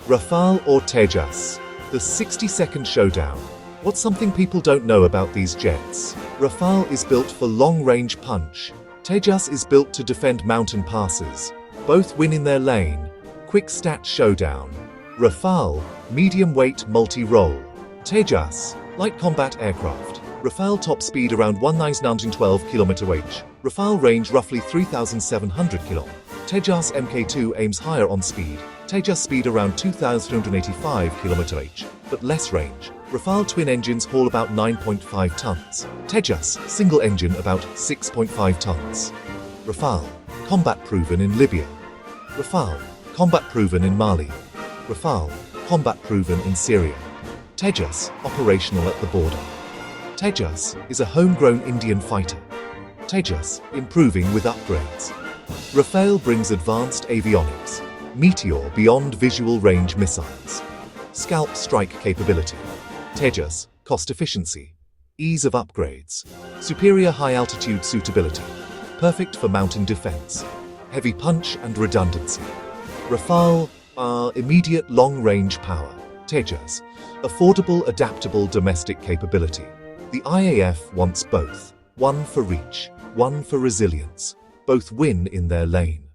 Rafale or Tejas? The 60-second showdown. What's something people don't know about these jets? Rafale is built for long-range punch. Tejas is built to defend mountain passes. Both win in their lane. Quick stat showdown. Rafale, medium-weight multi-role. Tejas, light combat aircraft. Rafale top speed around 1912 km/h. Rafale range roughly 3,700 km. Tejas Mk2 aims higher on speed. Tejas speed around 2,285 km/h, but less range. Rafale twin engines haul about 9.5 tons. Tejas, single engine about 6.5 tons. Rafale, combat proven in Libya. Rafale, combat proven in Mali. Rafale, combat proven in Syria. Tejas, operational at the border. Tejas is a homegrown Indian fighter. Tejas, improving with upgrades. Rafale brings advanced avionics. Meteor beyond visual range missiles. SCALP strike capability. Tejas, cost efficiency. Ease of upgrades. Superior high-altitude suitability. Perfect for mountain defense. Heavy punch and redundancy. Rafale, immediate long-range power. Tejas, affordable, adaptable domestic capability. The IAF wants both. One for reach, one for resilience. Both win in their lane.